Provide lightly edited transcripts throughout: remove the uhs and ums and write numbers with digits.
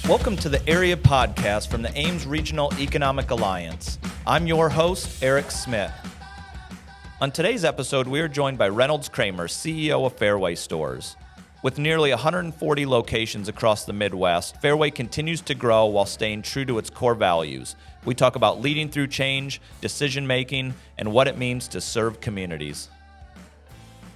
Welcome to the Area Podcast from the Ames Regional Economic Alliance. I'm your host, Eric Smith. On today's episode, we are joined by Reynolds Cramer, CEO of Fareway Stores. With nearly 140 locations across the Midwest, Fareway continues to grow while staying true to its core values. We talk about leading through change, decision-making, and what it means to serve communities.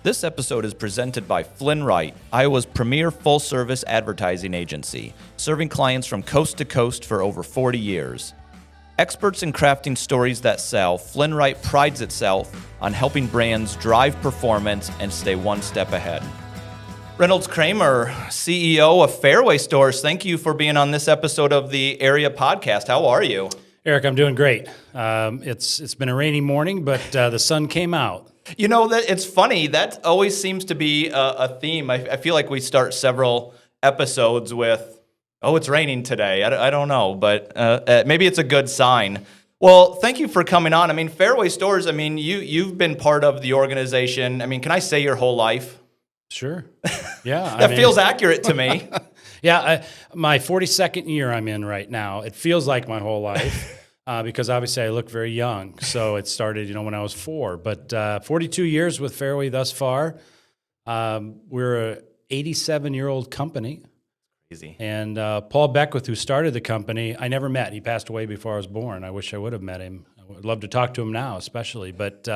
This episode is presented by Flynn Wright, Iowa's premier full-service advertising agency, serving clients from coast to coast for over 40 years. Experts in crafting stories that sell, Flynn Wright prides itself on helping brands drive performance and stay one step ahead. Reynolds Cramer, CEO of Fareway Stores, thank you for being on this episode of the Area Podcast. How are you? Eric, I'm doing great. It's been a rainy morning, but the sun came out. You know, that it's funny. That always seems to be a theme. I feel like we start several episodes with, oh, it's raining today. I don't know, but maybe it's a good sign. Well, thank you for coming on. I mean, Fareway Stores, I mean, you've been part of the organization. I mean, can I say your whole life? Sure. Yeah. That feels accurate to me. Yeah. My 42nd year I'm in right now. It feels like my whole life. Because obviously I look very young. So it started, when I was 4. But 42 years with Fareway thus far. We're an 87-year-old company. Easy. And Paul Beckwith, who started the company, I never met. He passed away before I was born. I wish I would have met him. I would love to talk to him now, especially. But,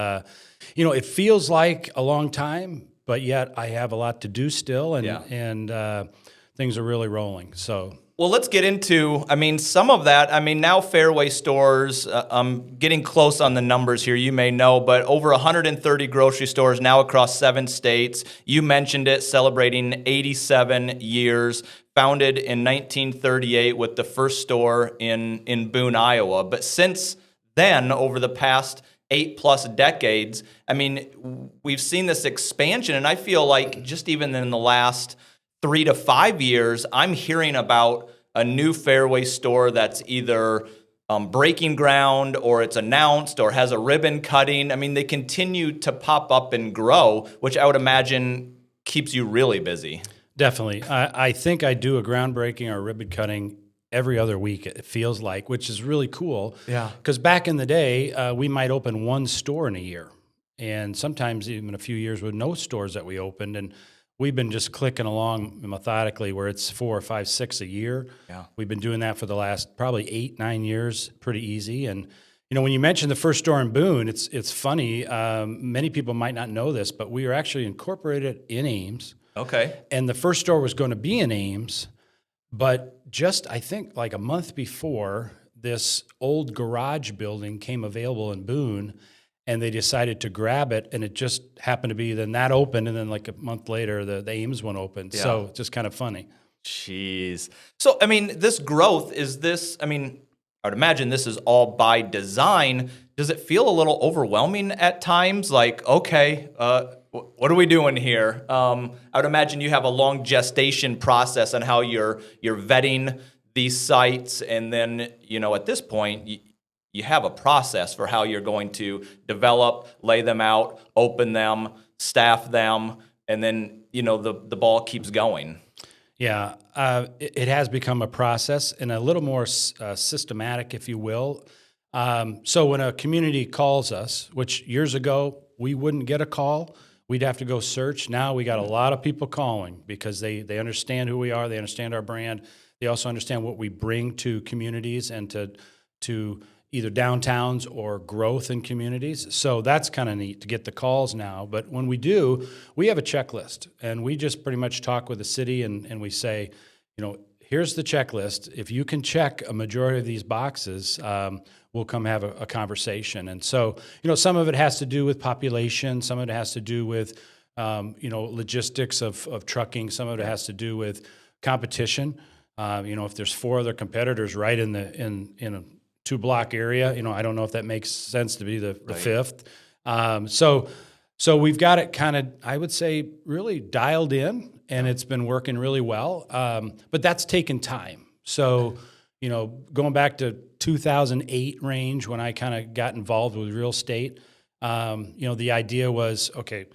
it feels like a long time, but yet I have a lot to do still, and things are really rolling. So. Well, let's get into, some of that. Now Fareway Stores, I'm getting close on the numbers here, you may know, but over 130 grocery stores now across 7 states. You mentioned it, celebrating 87 years, founded in 1938 with the first store in Boone, Iowa. But since then, over the past 8+ decades, we've seen this expansion, and I feel like just even in the last 3 to 5 years, I'm hearing about a new Fareway store that's either breaking ground or it's announced or has a ribbon cutting. They continue to pop up and grow, which I would imagine keeps you really busy. Definitely. I think I do a groundbreaking or ribbon cutting every other week, it feels like, which is really cool. Yeah. Because back in the day, we might open 1 store in a year, and sometimes even a few years with no stores that we opened. And we've been just clicking along methodically where it's 4 or 5, 6 a year. Yeah. We've been doing that for the last probably 8, 9 years, pretty easy. And, when you mentioned the first store in Boone, it's funny. Many people might not know this, but we are actually incorporated in Ames. Okay. And the first store was going to be in Ames, but just, I think, like a month before, this old garage building came available in Boone, and they decided to grab it, and it just happened to be then that opened, and then like a month later, the Ames one opened. Yeah. So just kind of funny. Jeez. So, this growth, I would imagine this is all by design. Does it feel a little overwhelming at times? Like, okay, what are we doing here? I would imagine you have a long gestation process on how you're vetting these sites, and then, at this point, you have a process for how you're going to develop, lay them out, open them, staff them, and then, the ball keeps going. Yeah, it has become a process and a little more systematic, if you will. So when a community calls us, which years ago we wouldn't get a call, we'd have to go search. Now we got a lot of people calling because they understand who we are, they understand our brand, they also understand what we bring to communities and to either downtowns or growth in communities. So that's kind of neat to get the calls now. But when we do, we have a checklist, and we just pretty much talk with the city and we say, here's the checklist. If you can check a majority of these boxes, we'll come have a conversation. And so, some of it has to do with population. Some of it has to do with, logistics of trucking. Some of it has to do with competition. If there's 4 other competitors right in a 2-block area, I don't know if that makes sense to be the 5th. So we've got it kind of, I would say, really dialed in, and it's been working really well. But that's taken time. So, going back to 2008 range when I kind of got involved with real estate, the idea was, okay,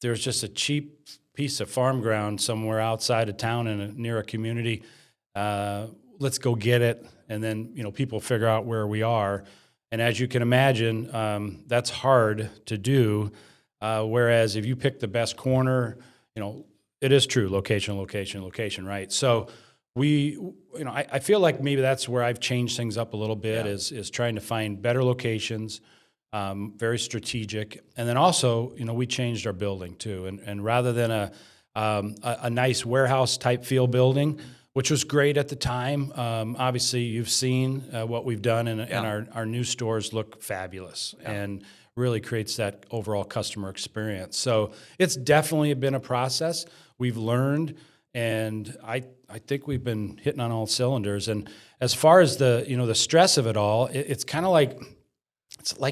there's just a cheap piece of farm ground somewhere outside of town and near a community. let's go get it. And then, people figure out where we are. And as you can imagine, that's hard to do. Whereas if you pick the best corner, it is true, location, location, location, right? So I feel like maybe that's where I've changed things up a little bit, is trying to find better locations, very strategic. And then also, we changed our building too. And rather than a nice warehouse type feel building, which was great at the time. Obviously, you've seen what we've done, and our new stores look fabulous and really creates that overall customer experience. So it's definitely been a process. We've learned, and I think we've been hitting on all cylinders. And as far as the stress of it all, it's kind of like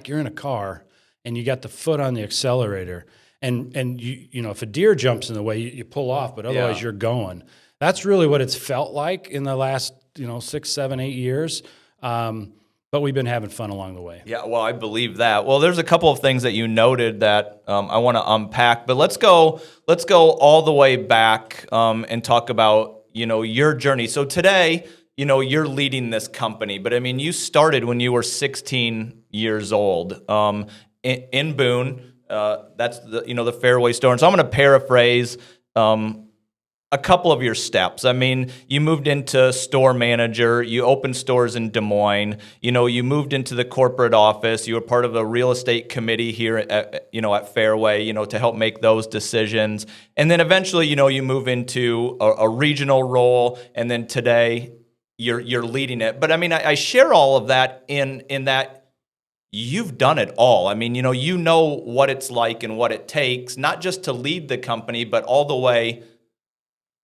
you're in a car and you got the foot on the accelerator, and if a deer jumps in the way, you pull off, but otherwise you're going. That's really what it's felt like in the last 6, 7, 8 years. But we've been having fun along the way. Yeah, well, I believe that. Well, there's a couple of things that you noted that I want to unpack, but let's go all the way back and talk about your journey. So today, you're leading this company, but I mean, you started when you were 16 years old in Boone. That's the Fareway store. And so I'm going to paraphrase a couple of your steps. I mean, you moved into store manager, you opened stores in Des Moines, you moved into the corporate office, you were part of a real estate committee here at Fareway, to help make those decisions. And then eventually, you move into a regional role, and then today you're leading it. But I mean, I share all of that in that you've done it all. I mean, you know what it's like and what it takes, not just to lead the company, but all the way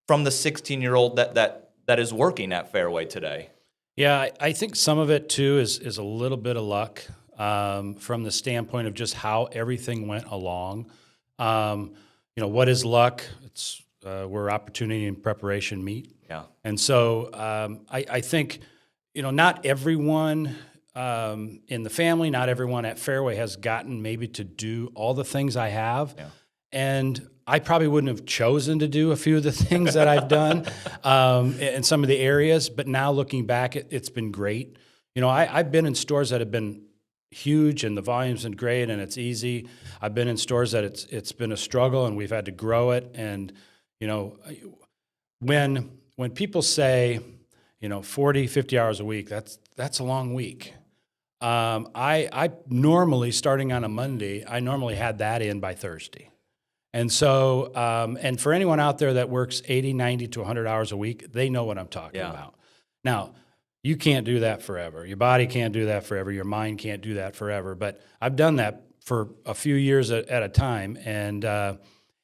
from the 16-year-old that is working at Fareway today. Yeah, I think some of it too is a little bit of luck from the standpoint of just how everything went along. What is luck? It's where opportunity and preparation meet. Yeah. And so I think not everyone in the family, not everyone at Fareway has gotten maybe to do all the things I have. Yeah. And I probably wouldn't have chosen to do a few of the things that I've done in some of the areas, but now looking back, it's been great. I've been in stores that have been huge and the volume's been great and it's easy. I've been in stores that it's been a struggle and we've had to grow it. And, when people say, 40, 50 hours a week, that's a long week. I normally, starting on a Monday, I normally had that in by Thursday. And so, and for anyone out there that works 80, 90 to 100 hours a week, they know what I'm talking about. Now, you can't do that forever. Your body can't do that forever. Your mind can't do that forever. But I've done that for a few years at a time.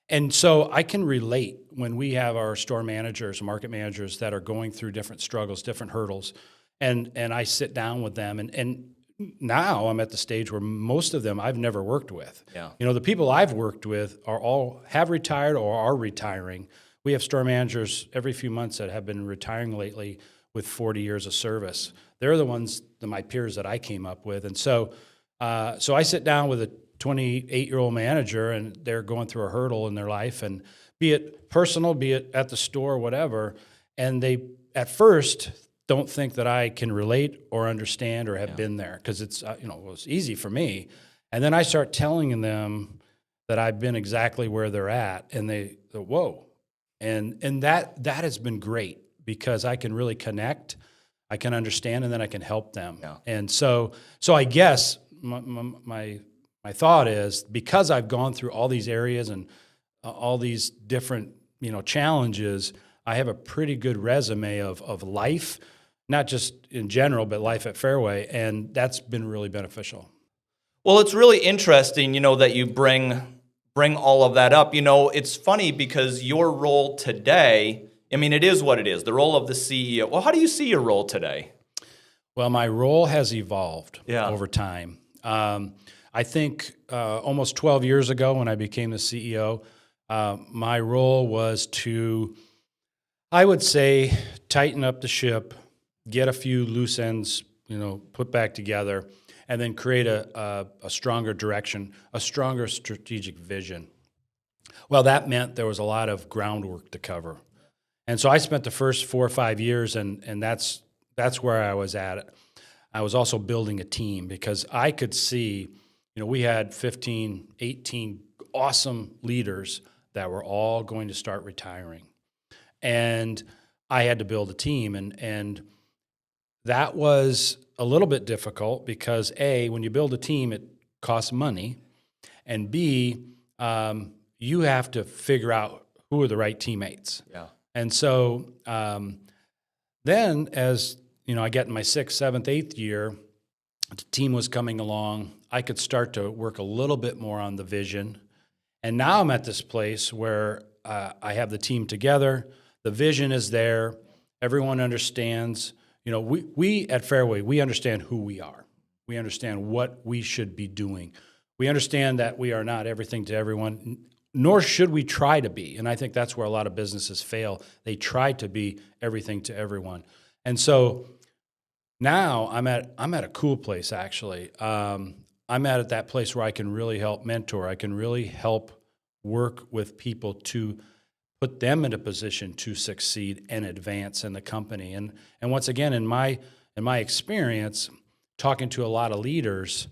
And so I can relate when we have our store managers, market managers that are going through different struggles, different hurdles, and I sit down with them and now I'm at the stage where most of them I've never worked with. Yeah. The people I've worked with have retired or are retiring. We have store managers every few months that have been retiring lately with 40 years of service. They're the ones, my peers that I came up with. And so I sit down with a 28-year-old manager and they're going through a hurdle in their life, and be it personal, be it at the store, whatever. And they, at first, don't think that I can relate or understand or have been there, because it's it was easy for me. And then I start telling them that I've been exactly where they're at, and they go, whoa. And that has been great, because I can really connect, I can understand, and then I can help them. Yeah. And so I guess my thought is, because I've gone through all these areas and all these different challenges, I have a pretty good resume of life, not just in general, but life at Fareway, and that's been really beneficial. Well, it's really interesting, that you bring all of that up. It's funny because your role today, I mean, it is what it is, the role of the CEO. Well, how do you see your role today? Well, my role has evolved over time. I think almost 12 years ago when I became the CEO, my role was to, I would say, tighten up the ship, get a few loose ends, put back together, and then create a stronger direction, a stronger strategic vision. Well, that meant there was a lot of groundwork to cover. And so I spent the first 4 or 5 years, and that's that's where I was at. I was also building a team because I could see, we had 15, 18 awesome leaders that were all going to start retiring. And I had to build a team. And that was a little bit difficult because A, when you build a team, it costs money. And B, you have to figure out who are the right teammates. Yeah. And so then as, I get in my 6th, 7th, 8th year, the team was coming along. I could start to work a little bit more on the vision. And now I'm at this place where I have the team together. The vision is there. Everyone understands. We at Fareway, we understand who we are. We understand what we should be doing. We understand that we are not everything to everyone, nor should we try to be. And I think that's where a lot of businesses fail. They try to be everything to everyone. And so now I'm at a cool place, actually. I'm at that place where I can really help mentor. I can really help work with people to put them in a position to succeed and advance in the company. And once again, in my experience, talking to a lot of leaders,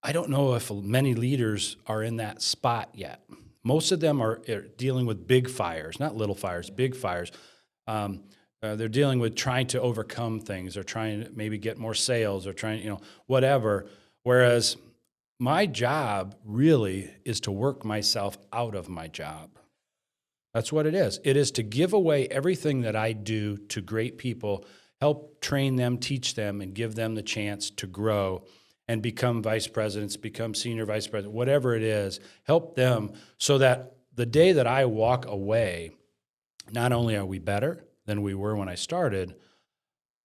I don't know if many leaders are in that spot yet. Most of them are dealing with big fires, not little fires, big fires. They're dealing with trying to overcome things, or trying to maybe get more sales, or trying, whatever. Whereas my job really is to work myself out of my job. That's what it is. It is to give away everything that I do to great people, help train them, teach them, and give them the chance to grow and become vice presidents, become senior vice president, whatever it is, help them so that the day that I walk away, not only are we better than we were when I started,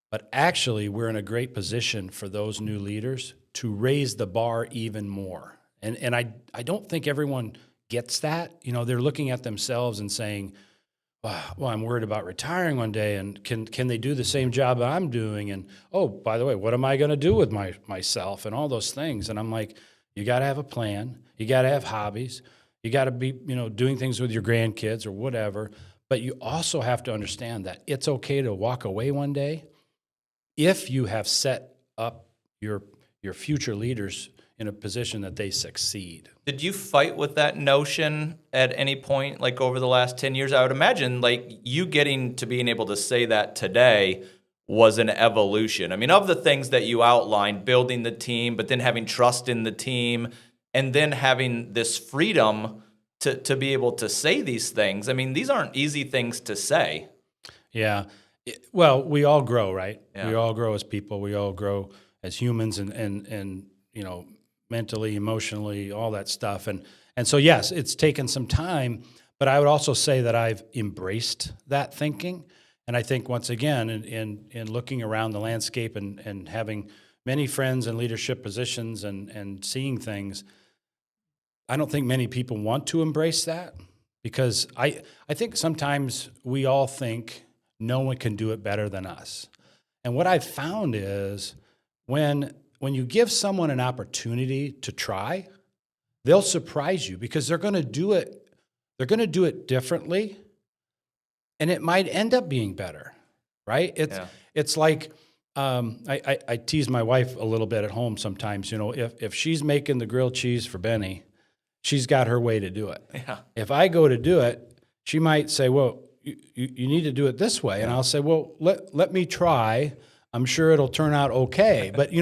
but actually we're in a great position for those new leaders to raise the bar even more. And I don't think everyone gets that. They're looking at themselves and saying, well, I'm worried about retiring one day, and can they do the same job I'm doing? And, oh, by the way, what am I going to do with myself and all those things? And I'm like, you got to have a plan. You got to have hobbies. You got to be, doing things with your grandkids or whatever. But you also have to understand that it's okay to walk away one day if you have set up your future leaders in a position that they succeed. Did you fight with that notion at any point, like over the last 10 years? I would imagine like you getting to being able to say that today was an evolution. I mean, of the things that you outlined, building the team, but then having trust in the team, and then having this freedom to be able to say these things. I mean, these aren't easy things to say. Yeah. Well, we all grow, right? Yeah. We all grow as people. We all grow as humans and mentally, emotionally, all that stuff. And so, yes, it's taken some time, but I would also say that I've embraced that thinking. And I think, once again, in looking around the landscape and having many friends in leadership positions and seeing things, I don't think many people want to embrace that, because I think sometimes we all think no one can do it better than us. And what I've found is when you give someone an opportunity to try, they'll surprise you, because they're going to do it. They're going to do it differently, and it might end up being better, right? It's like I tease my wife a little bit at home sometimes. If she's making the grilled cheese for Benny, she's got her way to do it. Yeah. If I go to do it, she might say, "Well, you need to do it this way," and I'll say, "Well, let me try. I'm sure it'll turn out okay." But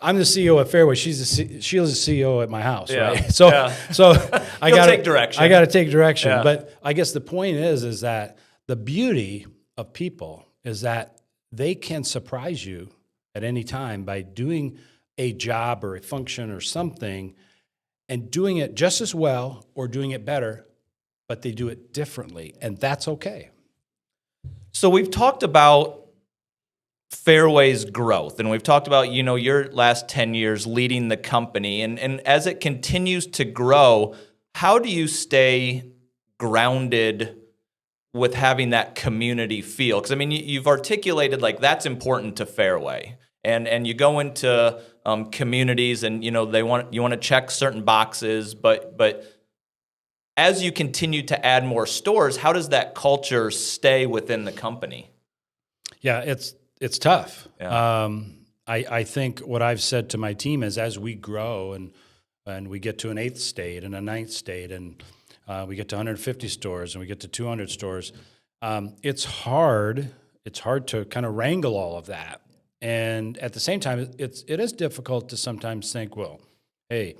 I'm the CEO at Fareway. She's the CEO at my house, right? So I got to take direction. I got to take direction. Yeah. But I guess the point is that the beauty of people is that they can surprise you at any time by doing a job or a function or something, and doing it just as well or doing it better, but they do it differently, and that's okay. So we've talked about Fareway's growth, and we've talked about, your last 10 years leading the company, and as it continues to grow, how do you stay grounded with having that community feel? Because, I mean, you've articulated, like, that's important to Fareway, and you go into communities, and, you want to check certain boxes, but as you continue to add more stores, how does that culture stay within the company? Yeah, it's tough. Yeah. I think what I've said to my team is as we grow and we get to an 8th state and a 9th state and we get to 150 stores and we get to 200 stores, it's hard. It's hard to kind of wrangle all of that. And at the same time, it is difficult to sometimes think, well, hey,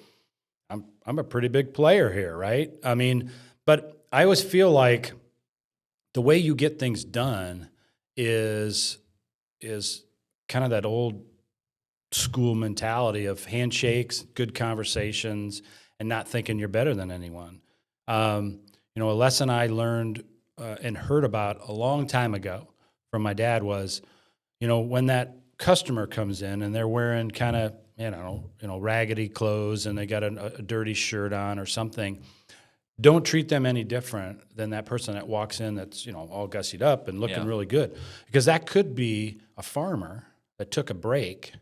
I'm a pretty big player here, right? I mean, but I always feel like the way you get things done is kind of that old school mentality of handshakes, good conversations, and not thinking you're better than anyone. A lesson I learned and heard about a long time ago from my dad was, when that customer comes in and they're wearing kind of, raggedy clothes and they got a dirty shirt on or something, don't treat them any different than that person that walks in that's, all gussied up and looking really good. Because that could be a farmer that took a break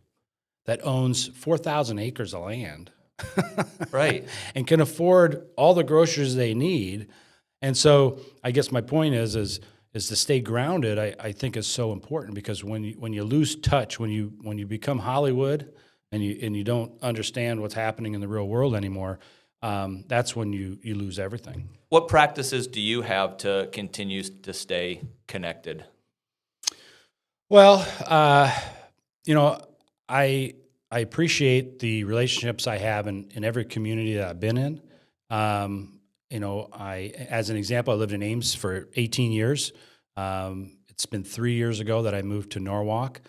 that owns 4,000 acres of land. Right. And can afford all the groceries they need. And so I guess my point is to stay grounded, I think is so important, because when you lose touch, when you become Hollywood and you don't understand what's happening in the real world anymore, that's when you lose everything. What practices do you have to continue to stay connected? Well, I appreciate the relationships I have in every community that I've been in. As an example, I lived in Ames for 18 years. It's been 3 years ago that I moved to Norwalk.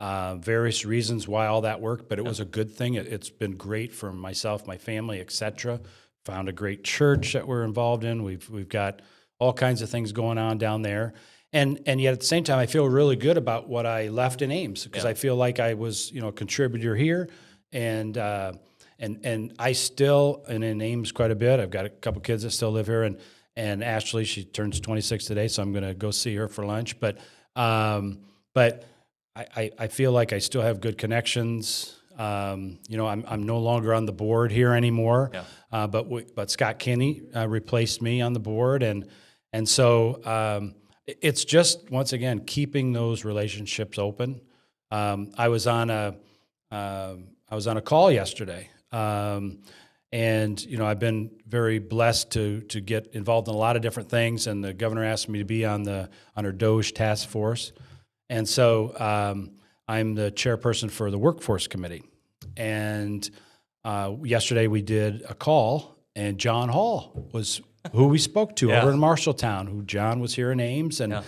Various reasons why all that worked, but it was a good thing. It's been great for myself, my family, etc. Found a great church that we're involved in. We've got all kinds of things going on down there. And yet at the same time, I feel really good about what I left in Ames, because I feel like I was, a contributor here, and I still am in Ames quite a bit. I've got a couple kids that still live here, and Ashley, she turns 26 today, so I'm going to go see her for lunch. But I feel like I still have good connections. I'm no longer on the board here anymore. Yeah. But Scott Kinney replaced me on the board, and so. It's just, once again, keeping those relationships open. I was on a call yesterday, and I've been very blessed to get involved in a lot of different things. And the governor asked me to be on our DOGE task force, and so I'm the chairperson for the workforce committee. And yesterday we did a call, and John Hall was who we spoke to over in Marshalltown, who John was here in Ames. And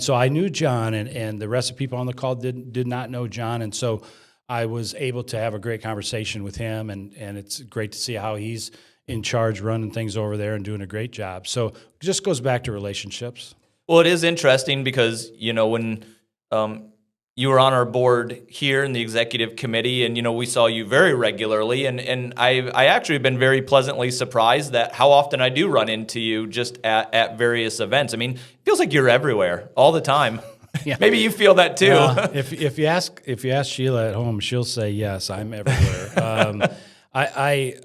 so I knew John, and the rest of the people on the call did not know John. And so I was able to have a great conversation with him, and it's great to see how he's in charge running things over there and doing a great job. So it just goes back to relationships. Well, it is interesting because, when you were on our board here in the executive committee, and we saw you very regularly, and I actually have been very pleasantly surprised that how often I do run into you just at various events. I mean, it feels like you're everywhere all the time. Yeah. Maybe you feel that too. If you ask Sheila at home, she'll say yes, I'm everywhere. I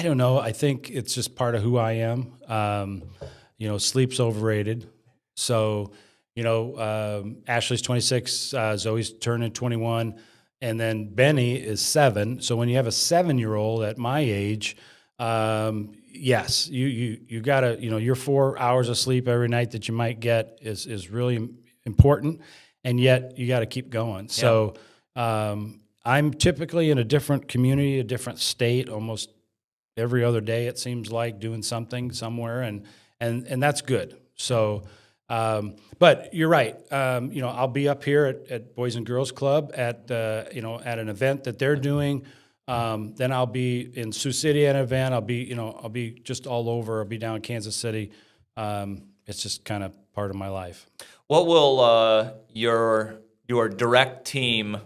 don't know. I think it's just part of who I am. Sleep's overrated, so. Ashley's 26, Zoe's turning 21, and then Benny is 7. So when you have a 7-year-old at my age, yes, you gotta, your 4 hours of sleep every night that you might get is really important, and yet you got to keep going. So I'm typically in a different community, a different state, almost every other day. It seems like doing something somewhere, and that's good. So. But you're right. I'll be up here at Boys and Girls Club at an event that they're doing. Then I'll be in Sioux City at an event. I'll be just all over. I'll be down in Kansas City. It's just kind of part of my life. What will your direct team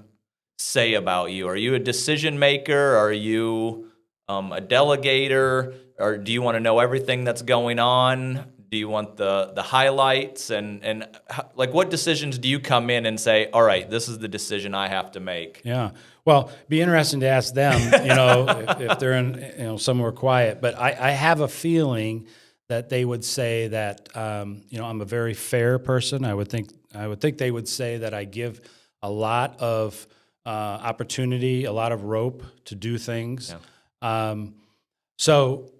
say about you? Are you a decision maker? Are you a delegator? Or do you want to know everything that's going on? Do you want the highlights and like what decisions do you come in and say, all right, this is the decision I have to make? Yeah, well, be interesting to ask them, if they're in somewhere quiet. But I have a feeling that they would say that I'm a very fair person. I would think they would say that I give a lot of opportunity, a lot of rope to do things. Yeah. So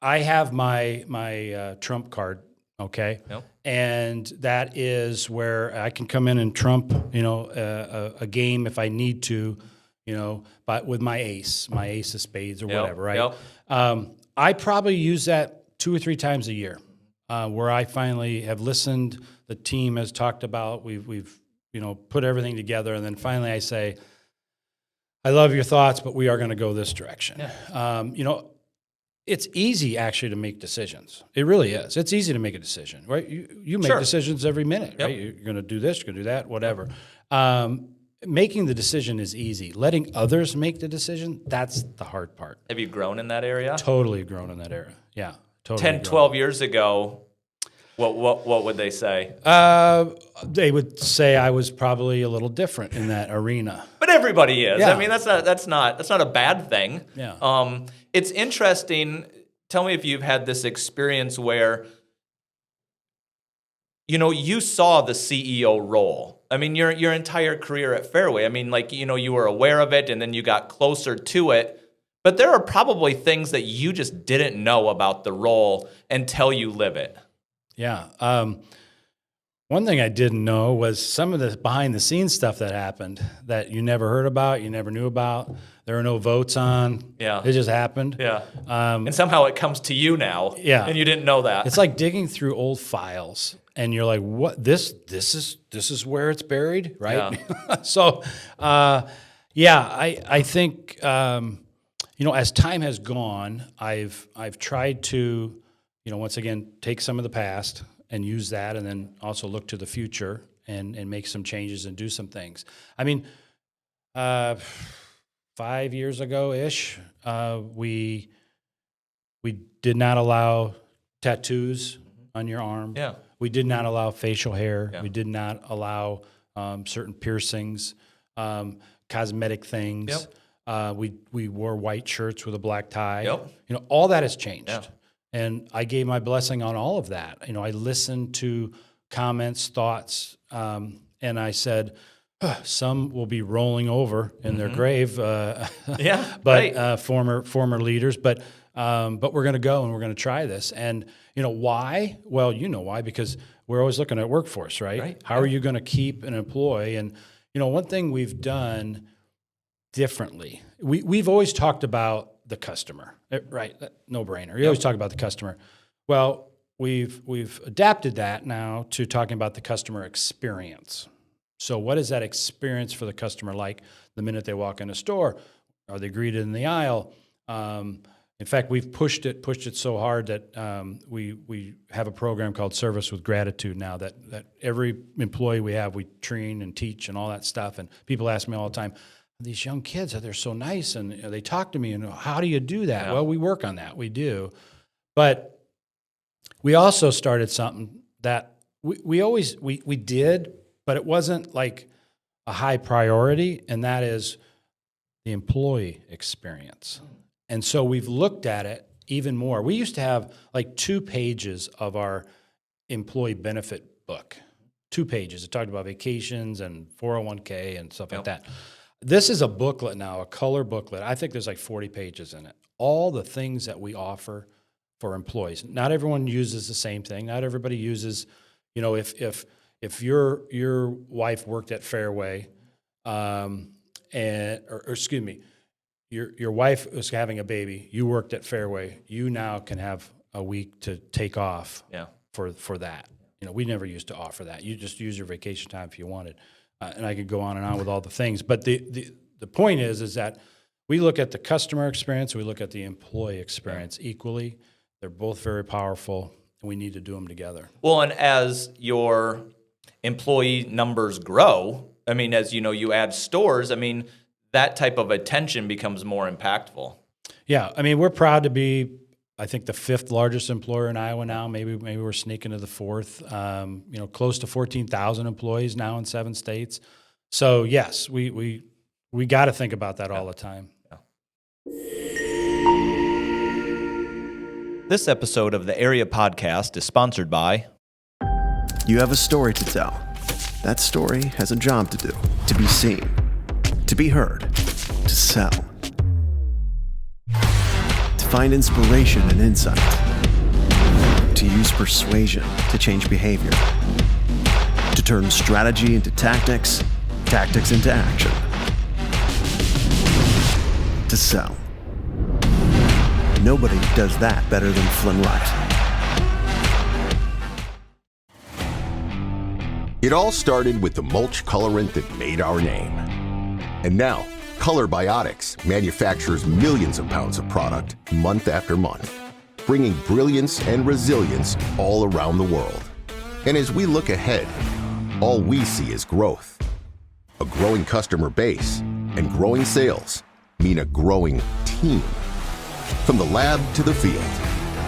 I have my trump card, okay? Yep. And that is where I can come in and trump, a game if I need to, but with my ace of spades or whatever, right? Yep. I probably use that 2 or 3 times a year, where I finally have listened. The team has talked about, we've put everything together, and then finally I say, I love your thoughts, but we are going to go this direction. Yeah. It's easy actually to make decisions. It really is. It's easy to make a decision, right? You make Sure. decisions every minute, Yep. right? You're going to do this, you're going to do that, whatever. Making the decision is easy. Letting others make the decision, that's the hard part. Have you grown in that area? Totally grown in that area. Yeah, totally. 10, grown. 12 years ago, what would they say? They would say I was probably a little different in that arena. But everybody is. Yeah. I mean, that's not a bad thing. Yeah. It's interesting. Tell me if you've had this experience where, you saw the CEO role. I mean, your entire career at Fareway. I mean, you were aware of it, and then you got closer to it. But there are probably things that you just didn't know about the role until you live it. Yeah. One thing I didn't know was some of the behind-the-scenes stuff that happened that you never heard about, you never knew about. There were no votes on. Yeah. It just happened. Yeah. And somehow it comes to you now. Yeah. And you didn't know that. It's like digging through old files, and you're like, "What? This is where it's buried, right?" Yeah. So, I think as time has gone, I've tried to, once again, take some of the past and use that, and then also look to the future and make some changes and do some things. I mean, 5 years ago-ish, we did not allow tattoos on your arm. Yeah. We did not allow facial hair. Yeah. We did not allow certain piercings, cosmetic things. Yep. We wore white shirts with a black tie. Yep. All that has changed. Yeah. And I gave my blessing on all of that. I listened to comments, thoughts, and I said, some will be rolling over in their grave. Yeah. But right. former leaders. But we're going to go and we're going to try this. And why? Well, why, because we're always looking at workforce, right? Right. How are you going to keep an employee? And one thing we've done differently, we've always talked about the customer, right? No brainer. You always talk about the customer. Well, we've adapted that now to talking about the customer experience. So what is that experience for the customer like the minute they walk in a store? Are they greeted in the aisle? In fact, we've pushed it so hard that we have a program called Service with Gratitude now that every employee we have, we train and teach and all that stuff. And people ask me all the time, these young kids, they're so nice, and they talk to me, and how do you do that? Yeah. Well, we work on that. We do. But we also started something that we did, but it wasn't like a high priority, and that is the employee experience. And so we've looked at it even more. We used to have like 2 pages of our employee benefit book, 2 pages. It talked about vacations and 401k and stuff like that. This is a booklet now, a color booklet. I think there's like 40 pages in it. All the things that we offer for employees. Not everyone uses the same thing. Not everybody uses, if your wife worked at Fareway, your wife was having a baby, you worked at Fareway, you now can have a week to take off for that. We never used to offer that. You just use your vacation time if you wanted. And I could go on and on with all the things. But the point is that we look at the customer experience, we look at the employee experience equally. They're both very powerful, and we need to do them together. Well, and as your employee numbers grow, I mean, as you add stores, I mean, that type of attention becomes more impactful. Yeah, I mean, we're proud to be, I think, the 5th largest employer in Iowa now. Maybe we're sneaking to the 4th. Close to 14,000 employees now in 7 states. So yes, we got to think about that all the time. Yeah. This episode of the Area Podcast is sponsored by... You have a story to tell. that story has a job to do. To be seen, to be heard, to sell. To find inspiration and insight. To use persuasion to change behavior. To turn strategy into tactics, tactics into action. To sell. Nobody does that better than Flynn Wright. It all started with the mulch colorant that made our name. And now, Color Biotics manufactures millions of pounds of product month after month, bringing brilliance and resilience all around the world. And as we look ahead, all we see is growth. A growing customer base and growing sales mean a growing team. From the lab to the field,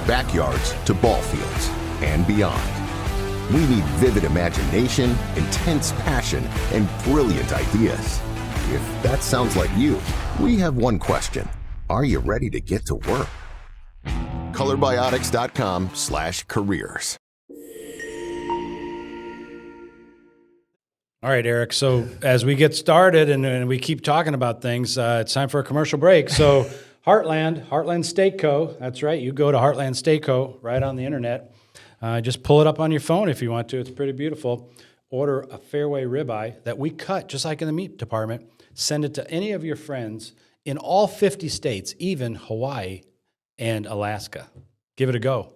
backyards to ball fields, and beyond. We need vivid imagination, intense passion, and brilliant ideas. If that sounds like you, we have one question. Are you ready to get to work? colorbiotics.com/careers. All right, Eric. So as we get started and we keep talking about things, it's time for a commercial break. So Heartland Steak Co. That's right. You go to Heartland Steak Co. right on the internet. Just pull it up on your phone if you want to. It's pretty beautiful. Order a Fareway ribeye that we cut, just like in the meat department. Send it to any of your friends in all 50 states, even Hawaii and Alaska. Give it a go.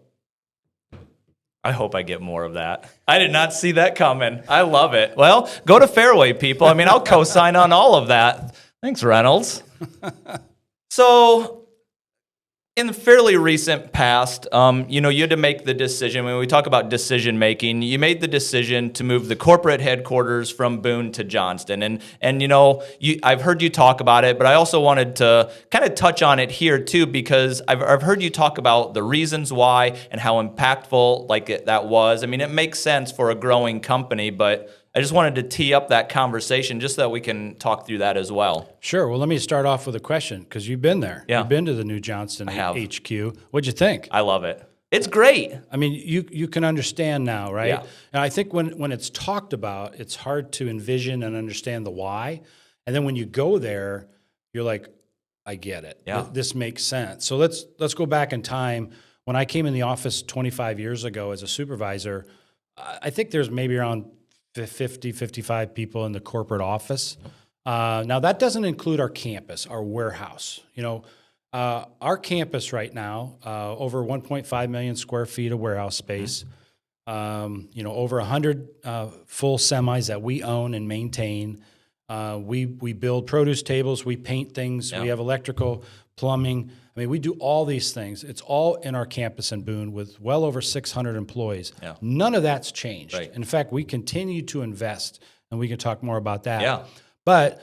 I hope I get more of that. I did not see that coming. I love it. Well, go to Fareway, people. I mean, I'll co-sign on all of that. Thanks, Reynolds. So, in the fairly recent past, you had to make the decision. When we talk about decision making, you made the decision to move the corporate headquarters from Boone to Johnston, and I've heard you talk about it, but I also wanted to kind of touch on it here too, because I've heard you talk about the reasons why and how impactful that was. I mean, it makes sense for a growing company, but I just wanted to tee up that conversation just so that we can talk through that as well. Sure. Well, let me start off with a question, because you've been there. Yeah. You've been to the new Johnston HQ. What'd you think? I love it. It's great. I mean, you can understand now, right? Yeah. And I think when it's talked about, it's hard to envision and understand the why. And then when you go there, you're like, I get it. Yeah. This makes sense. So let's go back in time. When I came in the office 25 years ago as a supervisor, I think there's maybe around 50, 55 people in the corporate office. Now, that doesn't include our campus, our warehouse. Our campus right now, over 1.5 million square feet of warehouse space, over 100 full semis that we own and maintain. We build produce tables, we paint things, we have electrical, plumbing. I mean, we do all these things. It's all in our campus in Boone with well over 600 employees. Yeah. None of that's changed. Right. In fact, we continue to invest, and we can talk more about that. Yeah. But,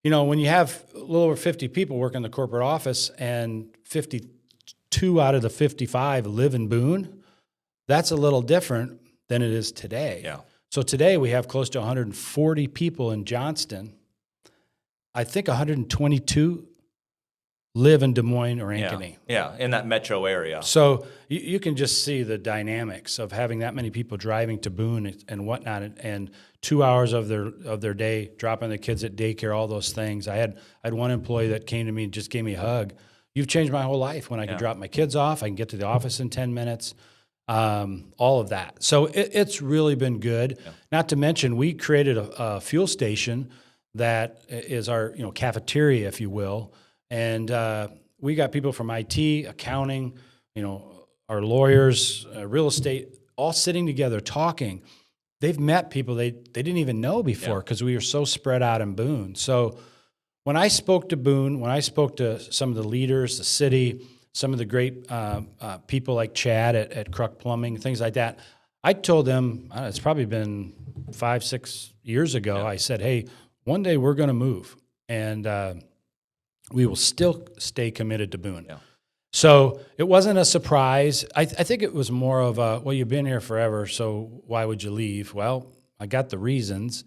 when you have a little over 50 people work in the corporate office and 52 out of the 55 live in Boone, that's a little different than it is today. Yeah. So today we have close to 140 people in Johnston. I think 122 live in Des Moines or Ankeny. Yeah, in that metro area. So you can just see the dynamics of having that many people driving to Boone and whatnot, and 2 hours of their day dropping the kids at daycare, all those things. I had one employee that came to me and just gave me a hug. You've changed my whole life. When I can drop my kids off, I can get to the office in 10 minutes. All of that. So it's really been good. Yeah. Not to mention, we created a fuel station that is our cafeteria, if you will. And we got people from IT, accounting, our lawyers, real estate, all sitting together talking. They've met people they didn't even know before because we were so spread out in Boone. So when I spoke to Boone, when I spoke to some of the leaders, the city, some of the great people like Chad at Kruk Plumbing, things like that, I told them, it's probably been 5-6 years ago, I said, hey, one day we're going to move. And we will still stay committed to Boone. Yeah. So it wasn't a surprise. I think it was more of well, you've been here forever, so why would you leave? Well, I got the reasons,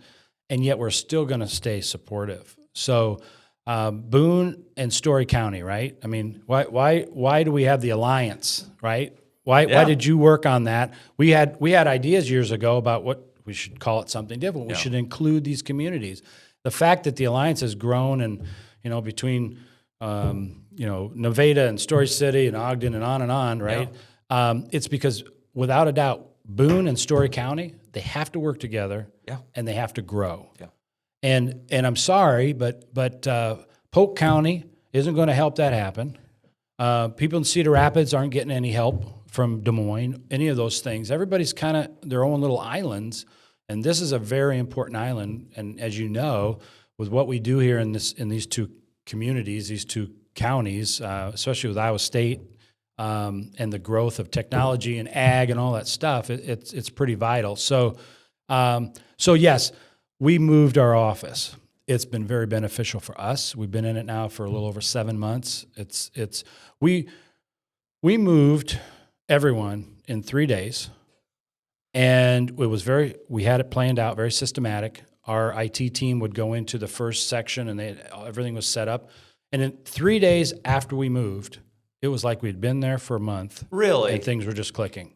and yet we're still going to stay supportive. So Boone and Story County, right? I mean, why do we have the alliance, right? Why did you work on that? We had ideas years ago about should call it something different. We should include these communities. The fact that the alliance has grown, and between Nevada and Story City and Ogden and on, right? Yeah. It's because without a doubt, Boone and Story County, they have to work together, and they have to grow. Yeah. And I'm sorry, but Polk County isn't going to help that happen. People in Cedar Rapids aren't getting any help from Des Moines, any of those things. Everybody's kind of their own little islands, and this is a very important island. And as you know, with what we do here in these two communities, these two counties, especially with Iowa State and the growth of technology and ag and all that stuff, it's pretty vital. So yes, we moved our office. It's been very beneficial for us. We've been in it now for a little over 7 months. We moved everyone in 3 days, and we had it planned out, very systematic. Our IT team would go into the first section, and everything was set up. And in 3 days after we moved, it was like we'd been there for a month. Really? And things were just clicking.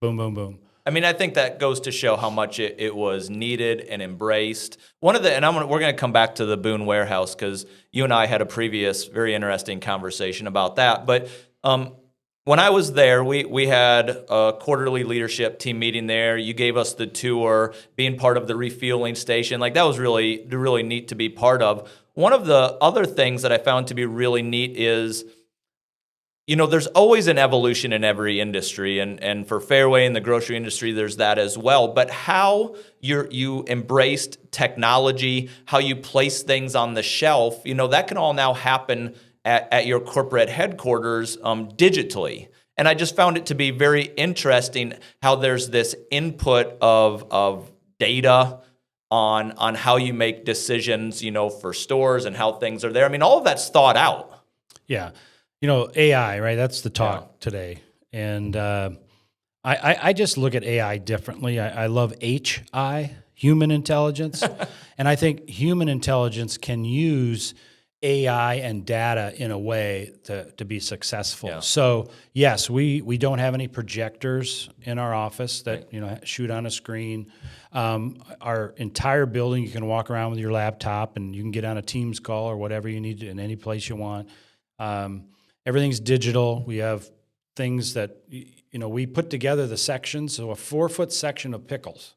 Boom, boom, boom. I mean, I think that goes to show how much it was needed and embraced. We're going to come back to the Boone warehouse because you and I had a previous very interesting conversation about that. But when I was there, we had a quarterly leadership team meeting there. You gave us the tour, being part of the refueling station. Like, that was really, really neat to be part of. One of the other things that I found to be really neat is, there's always an evolution in every industry, and for Fareway in the grocery industry, there's that as well. But how you embraced technology, how you place things on the shelf, that can all now happen at your corporate headquarters digitally. And I just found it to be very interesting how there's this input of data on how you make decisions, for stores and how things are there. I mean, all of that's thought out. Yeah. AI, right? That's the talk today. And I just look at AI differently. I love HI, human intelligence. And I think human intelligence can use AI and data in a way to be successful. Yeah. So, yes, we don't have any projectors in our office that shoot on a screen. Our entire building, you can walk around with your laptop and you can get on a Teams call or whatever you need in any place you want. Everything's digital. We have things that, we put together the sections. So a 4-foot section of pickles.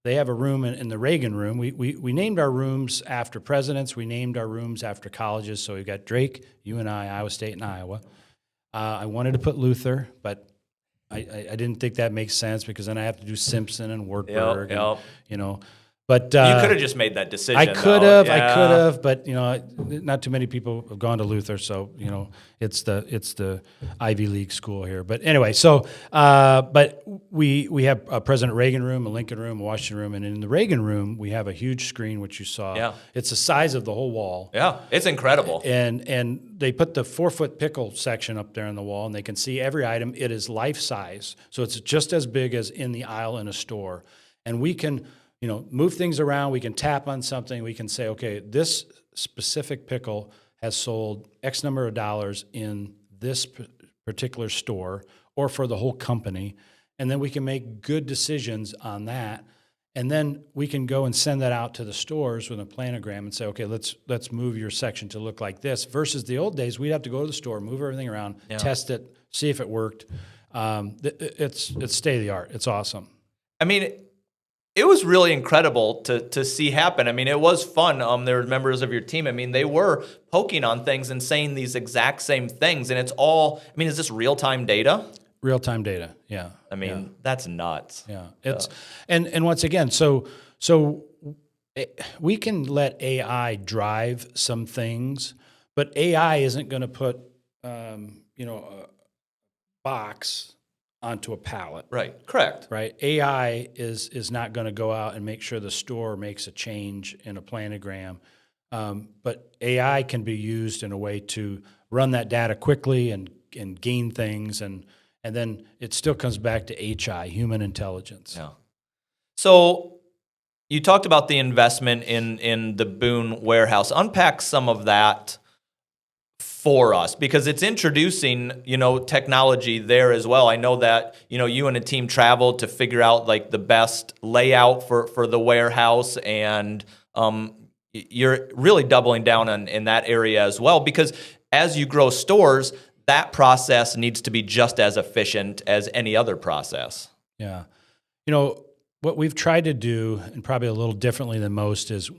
They have a room in the Reagan room. We named our rooms after presidents. We named our rooms after colleges. So we've got Drake, UNI, Iowa State, and Iowa. I wanted to put Luther, but I didn't think that makes sense because then I have to do Simpson and Wartburg. And, But you could have just made that decision. I could have, but not too many people have gone to Luther, so it's the Ivy League school here. But anyway, so but we have a President Reagan room, a Lincoln room, a Washington room, and in the Reagan room we have a huge screen which you saw. Yeah, it's the size of the whole wall. Yeah, it's incredible. And they put the 4-foot pickle section up there on the wall, and they can see every item. It is life size, so it's just as big as in the aisle in a store, and we can. Move things around. We can tap on something. We can say, okay, this specific pickle has sold X number of dollars in this particular store or for the whole company. And then we can make good decisions on that. And then we can go and send that out to the stores with a planogram and say, okay, let's move your section to look like this. Versus the old days, we'd have to go to the store, move everything around, test it, see if it worked. It's state of the art. It's awesome. I mean, it was really incredible to see happen. I mean, it was fun. There were members of your team. I mean, they were poking on things and saying these exact same things. And it's all, I mean, is this real-time data? Real-time data, yeah. I mean, that's nuts. Yeah, it's and once again, so we can let AI drive some things, but AI isn't going to put a box onto a pallet. Right. Correct. Right. AI is not going to go out and make sure the store makes a change in a planogram, but AI can be used in a way to run that data quickly and gain things, and then it still comes back to HI, human intelligence. Yeah. So you talked about the investment in the Boone warehouse. Unpack some of that for us? Because it's introducing, technology there as well. I know that, you and a team traveled to figure out like the best layout for the warehouse, and you're really doubling down in that area as well, because as you grow stores, that process needs to be just as efficient as any other process. Yeah. What we've tried to do, and probably a little differently than most, is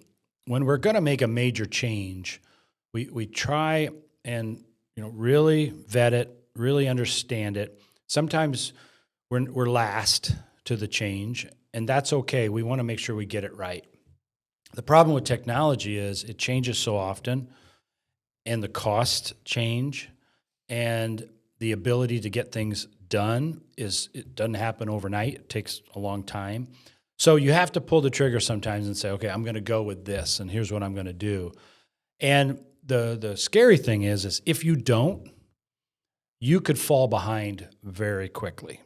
when we're going to make a major change, we try and really vet it, really understand it. Sometimes we're last to the change, and that's okay. We want to make sure we get it right. The problem with technology is it changes so often, and the costs change, and the ability to get things done it doesn't happen overnight. It takes a long time. So you have to pull the trigger sometimes and say, okay, I'm going to go with this, and here's what I'm going to do. And the scary thing is if you don't, you could fall behind very quickly.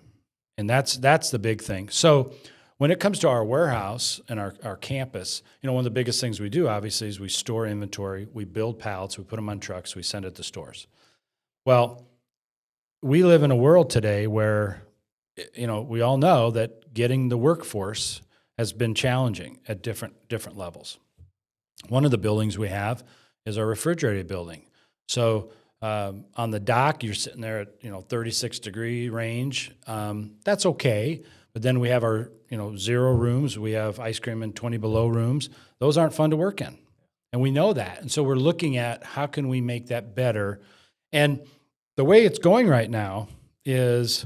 And that's the big thing. So when it comes to our warehouse and our campus, one of the biggest things we do, obviously, is we store inventory, we build pallets, we put them on trucks, we send it to stores. Well, we live in a world today where, we all know that getting the workforce has been challenging at different levels. One of the buildings we have is our refrigerated building. So on the dock, you're sitting there at 36 degree range. That's okay. But then we have our 0 rooms. We have ice cream in 20 below rooms. Those aren't fun to work in, and we know that. And so we're looking at how can we make that better. And the way it's going right now is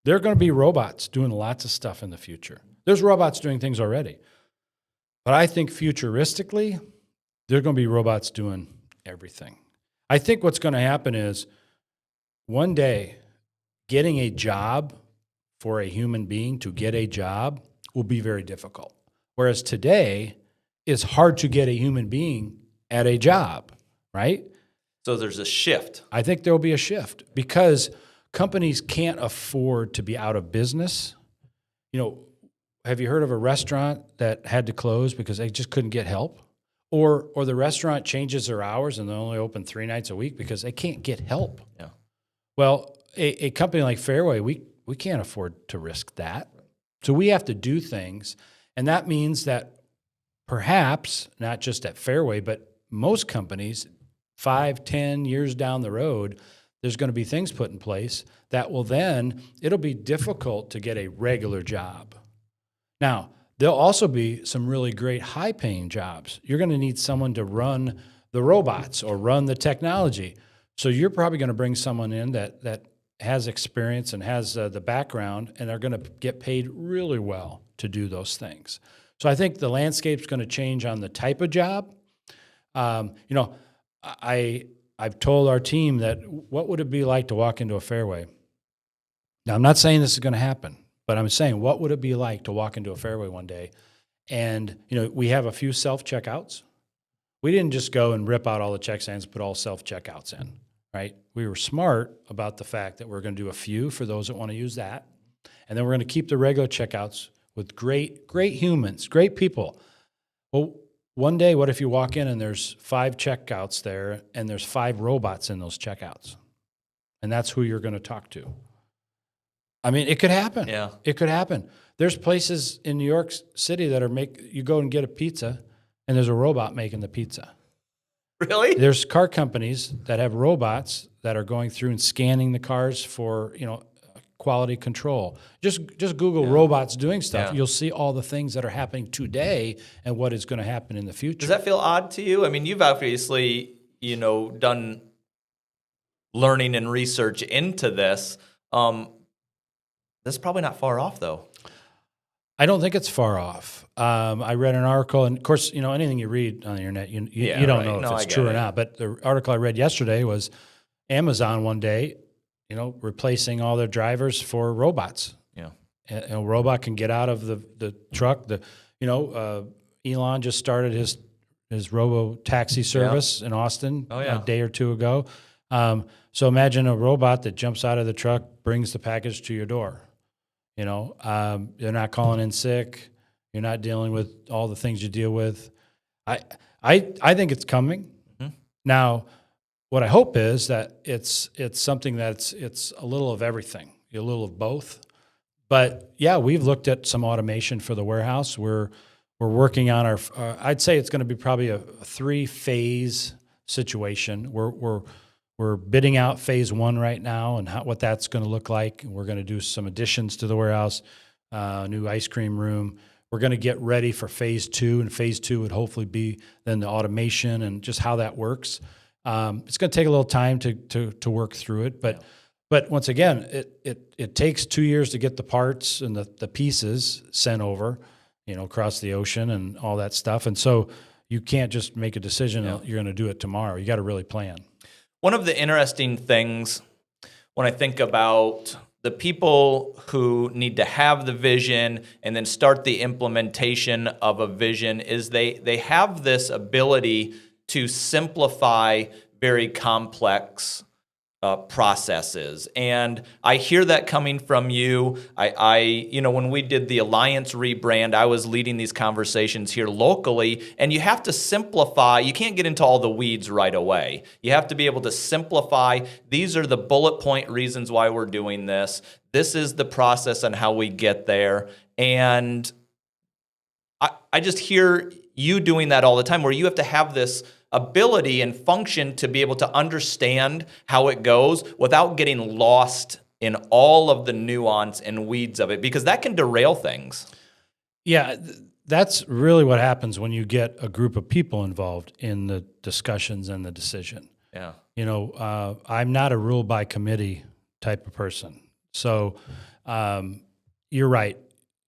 there are going to be robots doing lots of stuff in the future. There's robots doing things already. But I think futuristically, there are going to be robots doing everything. I think what's going to happen is one day getting a job for a human being to get a job will be very difficult. Whereas today, it's hard to get a human being at a job, right? So there's a shift. I think there will be a shift because companies can't afford to be out of business. Have you heard of a restaurant that had to close because they just couldn't get help? Or the restaurant changes their hours and they only open 3 nights a week because they can't get help. Yeah. Well, a company like Fareway, we can't afford to risk that. So we have to do things. And that means that perhaps, not just at Fareway, but most companies, 5, 10 years down the road, there's going to be things put in place that will then, it'll be difficult to get a regular job. Now, there'll also be some really great high-paying jobs. You're going to need someone to run the robots or run the technology. So you're probably going to bring someone in that has experience and has the background, and they're going to get paid really well to do those things. So I think the landscape's going to change on the type of job. I've told our team that what would it be like to walk into a Fareway? Now, I'm not saying this is going to happen, but I'm saying what would it be like to walk into a Fareway one day? And, we have a few self-checkouts. We didn't just go and rip out all the check stands and put all self-checkouts in, right? We were smart about the fact that we're going to do a few for those that want to use that. And then we're going to keep the regular checkouts with great humans, great people. Well, one day, what if you walk in and there's 5 checkouts there and there's 5 robots in those checkouts? And that's who you're going to talk to. I mean, it could happen. Yeah. It could happen. There's places in New York City that you go and get a pizza and there's a robot making the pizza. Really? There's car companies that have robots that are going through and scanning the cars for, quality control. Just Google robots doing stuff. Yeah. You'll see all the things that are happening today and what is going to happen in the future. Does that feel odd to you? I mean, you've obviously, done learning and research into this. That's probably not far off, though. I don't think it's far off. I read an article, and of course, anything you read on the internet, you don't know if it's true or not. But the article I read yesterday was Amazon one day, replacing all their drivers for robots. Yeah, and a robot can get out of the truck. Elon just started his robo taxi service in Austin a day or two ago. So imagine a robot that jumps out of the truck, brings the package to your door. You're not calling in sick. You're not dealing with all the things you deal with. I think it's coming. Mm-hmm. Now, what I hope is that it's something it's a little of everything, a little of both. But yeah, we've looked at some automation for the warehouse. We're working on our. I'd say it's going to be probably a 3-phase situation. We're bidding out phase 1 right now and what that's going to look like. We're going to do some additions to the warehouse, new ice cream room. We're going to get ready for phase 2, and phase 2 would hopefully be then the automation and just how that works. It's going to take a little time to work through it, but once again, it takes 2 years to get the parts and the pieces sent over, across the ocean and all that stuff. And so you can't just make a decision you're going to do it tomorrow. You got to really plan. One of the interesting things when I think about the people who need to have the vision and then start the implementation of a vision is they have this ability to simplify very complex processes. And I hear that coming from you. I when we did the Alliance rebrand, I was leading these conversations here locally, and you have to simplify. You can't get into all the weeds right away. You have to be able to simplify. These are the bullet point reasons why we're doing this. This is the process and how we get there. And I just hear you doing that all the time, where you have to have this ability and function to be able to understand how it goes without getting lost in all of the nuance and weeds of it, because that can derail things. Yeah, that's really what happens when you get a group of people involved in the discussions and the decision. Yeah. I'm not a rule by committee type of person. So you're right.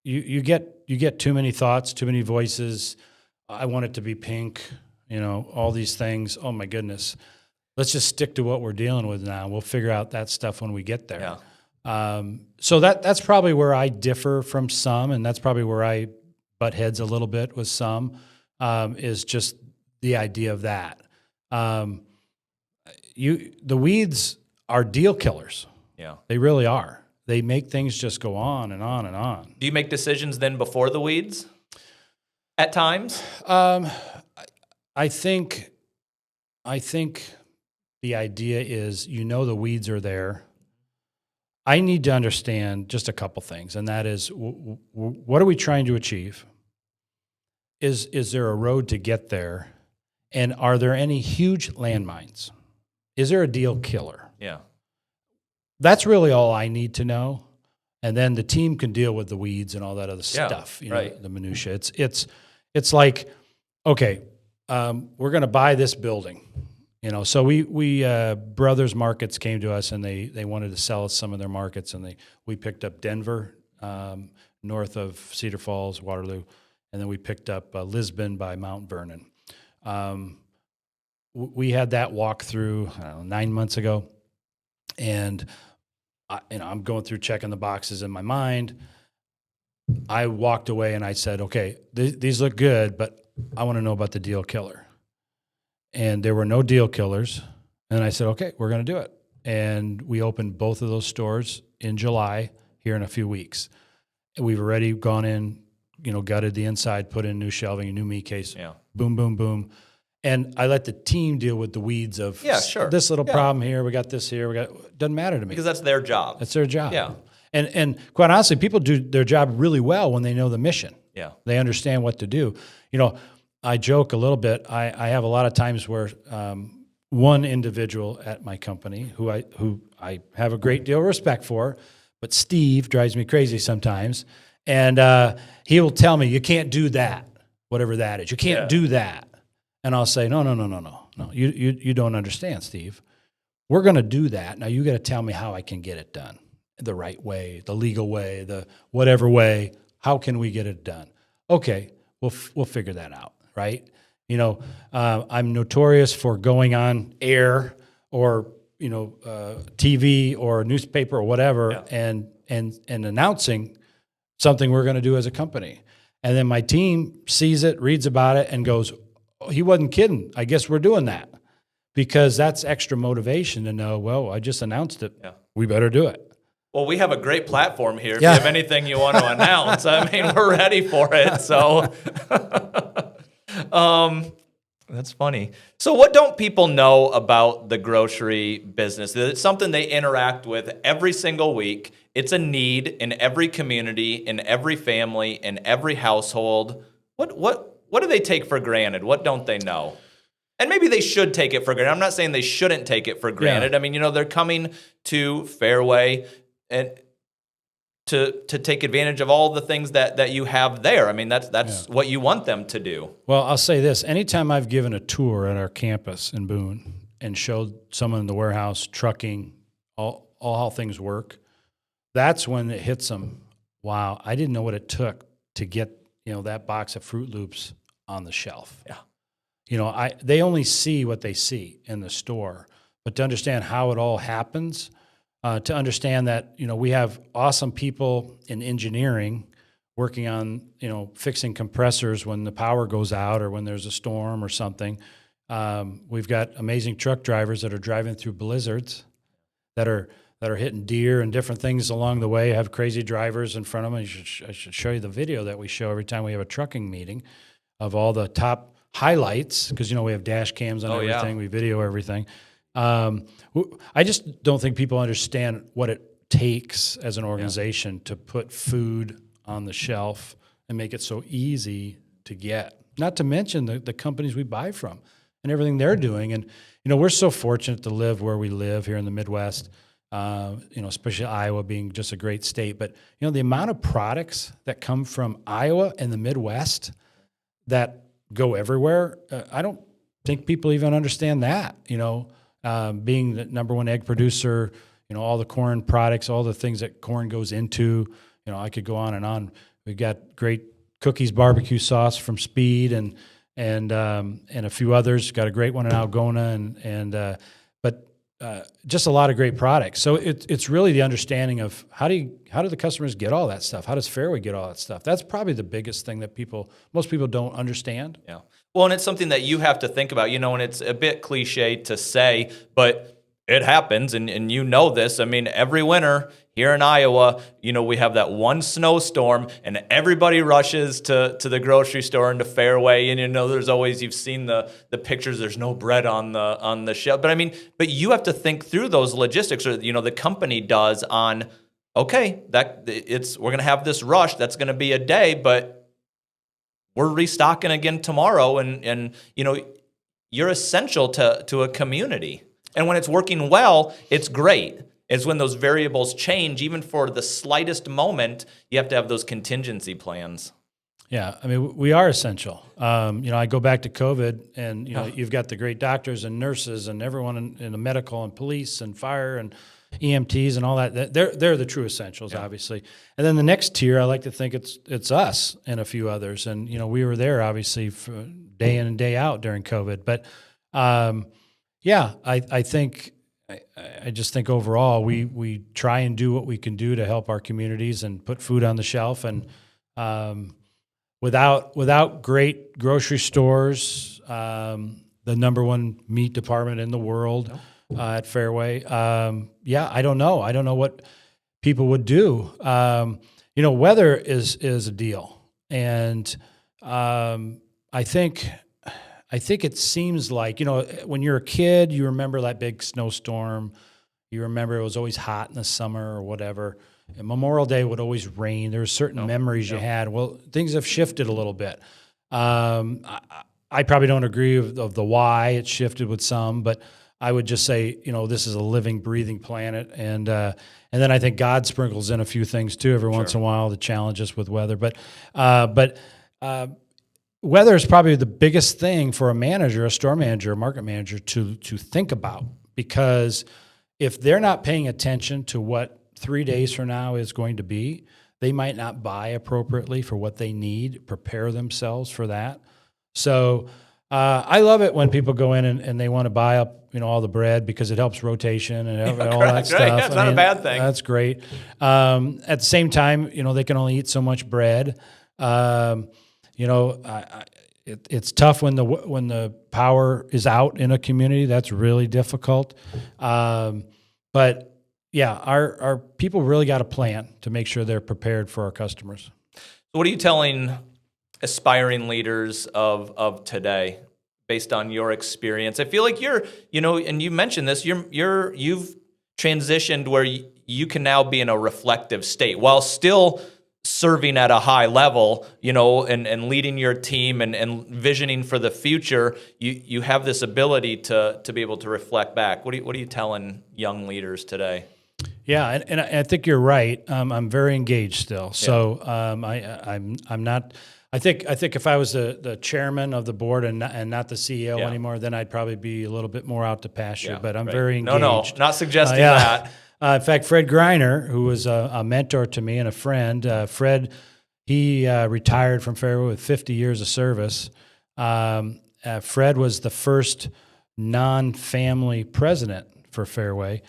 You get too many thoughts, too many voices. I want it to be pink. All these things. Oh my goodness. Let's just stick to what we're dealing with now. We'll figure out that stuff when we get there. Yeah. So that's probably where I differ from some, and that's probably where I butt heads a little bit with some, is just the idea of that. The weeds are deal killers. Yeah. They really are. They make things just go on and on and on. Do you make decisions then before the weeds at times? I think the idea is, the weeds are there. I need to understand just a couple things, and that is, what are we trying to achieve? Is there a road to get there? And are there any huge landmines? Is there a deal killer? Yeah. That's really all I need to know. And then the team can deal with the weeds and all that other stuff, right. The minutia. It's like, okay, we're going to buy this building, So we Brothers Markets came to us, and they wanted to sell us some of their markets, and we picked up Denver, north of Cedar Falls, Waterloo, and then we picked up Lisbon by Mount Vernon. We had that walk through 9 months ago, and I'm going through checking the boxes in my mind. I walked away and I said, okay, these look good, but I want to know about the deal killer. And there were no deal killers. And I said, okay, we're going to do it. And we opened both of those stores in July, here in a few weeks. And we've already gone in, gutted the inside, put in new shelving, a new meat case. Yeah. Boom, boom, boom. And I let the team deal with the weeds of this little problem here. We got this here. Doesn't matter to me. Because that's their job. That's their job. Yeah. And quite honestly, people do their job really well when they know the mission. Yeah. They understand what to do. I joke a little bit. I have a lot of times where one individual at my company who I have a great deal of respect for, but Steve drives me crazy sometimes. And he will tell me, you can't do that, whatever that is. You can't do that. And I'll say, no. You don't understand, Steve. We're going to do that. Now you got to tell me how I can get it done. The right way, the legal way, the whatever way. How can we get it done? Okay, we'll figure that out, right? I'm notorious for going on air or TV or newspaper or whatever, and announcing something we're going to do as a company, and then my team sees it, reads about it, and goes, oh, "He wasn't kidding. I guess we're doing that," because that's extra motivation to know. Well, I just announced it. Yeah. We better do it. Well, we have a great platform here. If you have anything you want to announce, we're ready for it. So, That's funny. So what don't people know about the grocery business? It's something they interact with every single week. It's a need in every community, in every family, in every household. What do they take for granted? What don't they know? And maybe they should take it for granted. I'm not saying they shouldn't take it for granted. Yeah. I mean, they're coming to Fareway and to take advantage of all the things that you have there. I mean, that's what you want them to do. Well, I'll say this. Anytime I've given a tour at our campus in Boone and showed someone in the warehouse, trucking, all how things work, that's when it hits them. Wow, I didn't know what it took to get, that box of Fruit Loops on the shelf. Yeah. They only see what they see in the store, but to understand how it all happens, to understand that, we have awesome people in engineering working on, fixing compressors when the power goes out or when there's a storm or something. We've got amazing truck drivers that are driving through blizzards that are hitting deer and different things along the way, have crazy drivers in front of them. I should show you the video that we show every time we have a trucking meeting of all the top highlights, because, we have dash cams on everything. We video everything. I just don't think people understand what it takes as an organization to put food on the shelf and make it so easy to get. Not to mention the companies we buy from and everything they're doing. And, we're so fortunate to live where we live here in the Midwest, especially Iowa being just a great state. But, the amount of products that come from Iowa and the Midwest that go everywhere, I don't think people even understand that, being the number one egg producer, all the corn products, all the things that corn goes into, I could go on and on. We've got great cookies, barbecue sauce from Speed and a few others. Got a great one in Algona but just a lot of great products. So it's really the understanding of how do the customers get all that stuff? How does Fareway get all that stuff? That's probably the biggest thing that most people don't understand. Yeah. Well, and it's something that you have to think about, and it's a bit cliche to say, but it happens, and this. I mean, every winter here in Iowa, we have that one snowstorm, and everybody rushes to the grocery store and to Fareway, and there's always, you've seen the pictures. There's no bread on the shelf, but you have to think through those logistics, or the company does on, okay, we're gonna have this rush. That's gonna be a day, but we're restocking again tomorrow, and you're essential to a community. And when it's working well, it's great. It's when those variables change, even for the slightest moment, you have to have those contingency plans. Yeah, I mean, we are essential. I go back to COVID, and you've got the great doctors and nurses and everyone in the medical and police and fire and EMTs and all that. They're the true essentials, obviously. And then the next tier, I like to think it's us and a few others. And we were there obviously for day in and day out during COVID. But I just think overall we try and do what we can do to help our communities and put food on the shelf. And without great grocery stores, the number one meat department in the world at Fareway, I don't know. I don't know what people would do. Weather is a deal, and I think it seems like, when you're a kid, you remember that big snowstorm. You remember it was always hot in the summer or whatever. And Memorial Day would always rain. There were certain memories you had. Well, things have shifted a little bit. I probably don't agree of the why it shifted with some, but I would just say, this is a living, breathing planet. And then I think God sprinkles in a few things too every once in a while to challenge us with weather. But weather is probably the biggest thing for a manager, a store manager, a market manager to think about, because if they're not paying attention to what 3 days from now is going to be, they might not buy appropriately for what they need, prepare themselves for that. So I love it when people go in and they want to buy up, all the bread, because it helps rotation and all that stuff. Yeah, it's not a bad thing. That's great. At the same time, they can only eat so much bread. It's tough when the power is out in a community. That's really difficult. But yeah, our people really got a plan to make sure they're prepared for our customers. So what are you telling aspiring leaders of today? based on your experience? I feel like and you mentioned this, you've transitioned where you can now be in a reflective state while still serving at a high level, and leading your team and visioning for the future. You have this ability to be able to reflect back. What are you telling young leaders today? Yeah, and I think you're right. I'm very engaged still. So I'm not. I think if I was the chairman of the board and not the CEO anymore, then I'd probably be a little bit more out to pasture. Yeah, but I'm very engaged. No, not suggesting that. In fact, Fred Greiner, who was a mentor to me and a friend, Fred, he retired from Fareway with 50 years of service. Fred was the first non-family president for Fareway.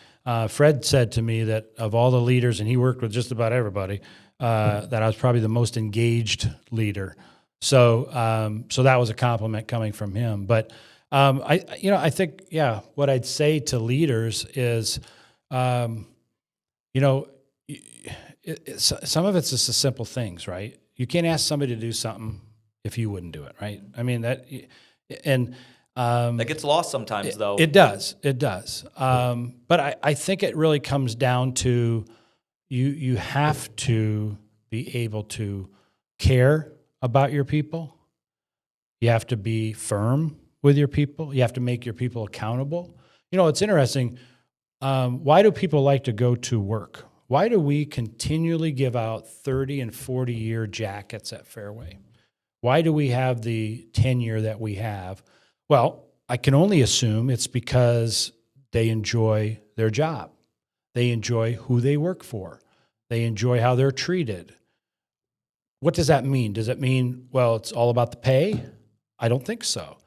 Fred said to me that of all the leaders, and he worked with just about everybody, that I was probably the most engaged leader. So that was a compliment coming from him. But I think what I'd say to leaders is, some of it's just the simple things, right? You can't ask somebody to do something if you wouldn't do it, right? I mean that It does. But I think it really comes down to you have to be able to care about your people. You have to be firm with your people. You have to make your people accountable. It's interesting. Why do people like to go to work? Why do we continually give out 30 and 40-year jackets at Fareway? Why do we have the tenure that we have? Well, I can only assume it's because they enjoy their job. They enjoy who they work for. They enjoy how they're treated. What does that mean? Does it mean, well, it's all about the pay? I don't think so.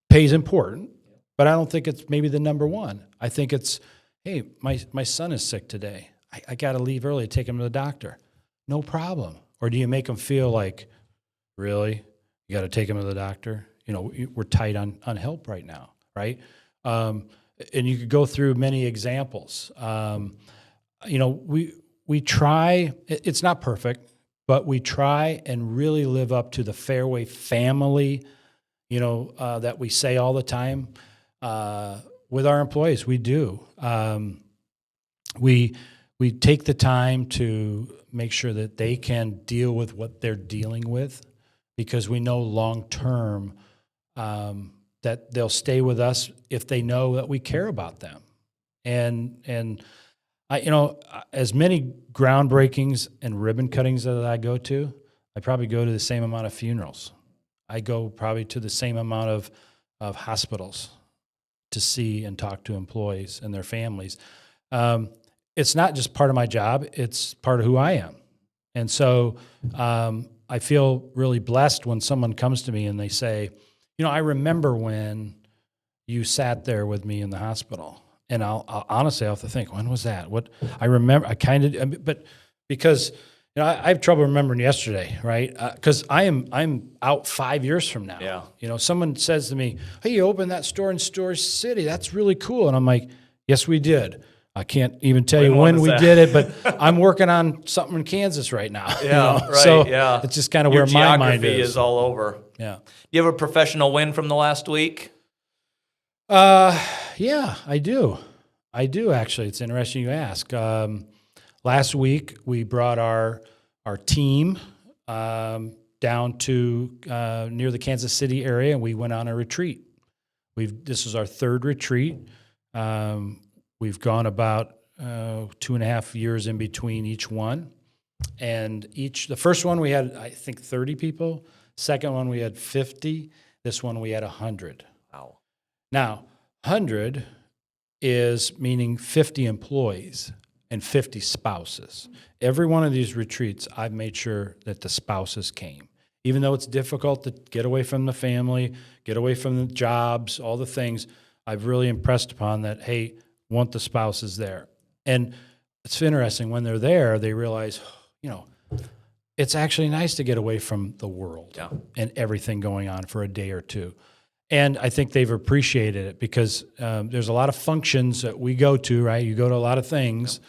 Pay is important, but I don't think it's maybe the number one. I think it's, hey, my son is sick today. I got to leave early to take him to the doctor. No problem. Or do you make them feel like, really? You got to take him to the doctor? We're tight on help right now, right? And you could go through many examples. We try, it's not perfect, but we try and really live up to the Fareway family, that we say all the time with our employees. We do. We take the time to make sure that they can deal with what they're dealing with, because we know long term that they'll stay with us if they know that we care about them. And I, as many groundbreakings and ribbon cuttings that I go to, I probably go to the same amount of funerals. I go probably to the same amount of hospitals to see and talk to employees and their families. It's not just part of my job, it's part of who I am. And so I feel really blessed when someone comes to me and they say, I remember when you sat there with me in the hospital. And I'll honestly have to think, when was that? What I remember, but because I have trouble remembering yesterday, right? Because I'm out 5 years from now. Yeah. Someone says to me, "Hey, you opened that store in Storrs City. That's really cool." And I'm like, "Yes, we did. I can't even tell you when we did it, but I'm working on something in Kansas right now." Yeah, right. So yeah, it's just kind of where my mind geography is all over. Yeah. You have a professional win from the last week? Yeah, I do. Actually. It's interesting you ask. Last week we brought our team down to near the Kansas City area, and we went on a retreat. This is our third retreat. We've gone about 2.5 years in between each one, and the first one we had, I think, 30 people. Second one we had 50. This one we had 100. Wow. Now, 100 is meaning 50 employees and 50 spouses. Every one of these retreats, I've made sure that the spouses came. Even though it's difficult to get away from the family, get away from the jobs, all the things, I've really impressed upon that, hey, want the spouses there. And it's interesting, when they're there, they realize, it's actually nice to get away from the world and everything going on for a day or two. And I think they've appreciated it, because there's a lot of functions that we go to, right? You go to a lot of things,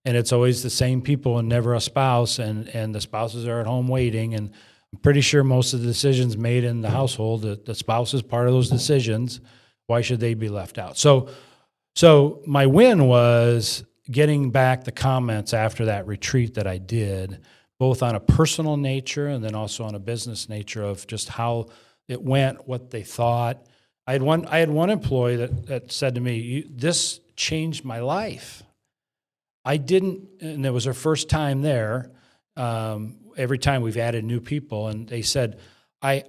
and it's always the same people and never a spouse, and the spouses are at home waiting. And I'm pretty sure most of the decisions made in the household, the spouse is part of those decisions. Why should they be left out? So my win was getting back the comments after that retreat that I did, both on a personal nature and then also on a business nature of just how it went, what they thought. I had one employee that said to me, "This changed my life." I didn't, and it was her first time there. Every time we've added new people, and they said, I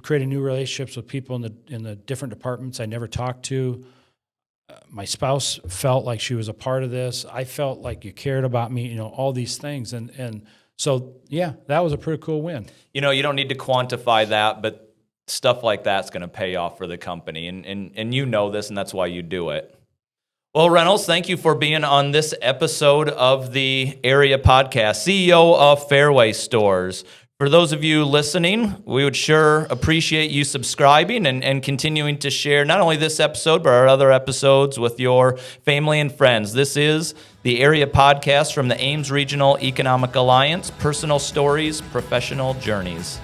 created new relationships with people in the different departments I never talked to. My spouse felt like she was a part of this. I felt like you cared about me, all these things. And so, yeah, that was a pretty cool win. You don't need to quantify that, but stuff like that's going to pay off for the company. And you know this, and that's why you do it. Well, Reynolds, thank you for being on this episode of the Area Podcast, CEO of Fareway Stores. For those of you listening, we would sure appreciate you subscribing and continuing to share not only this episode, but our other episodes with your family and friends. This is the Area Podcast from the Ames Regional Economic Alliance, Personal Stories, Professional Journeys.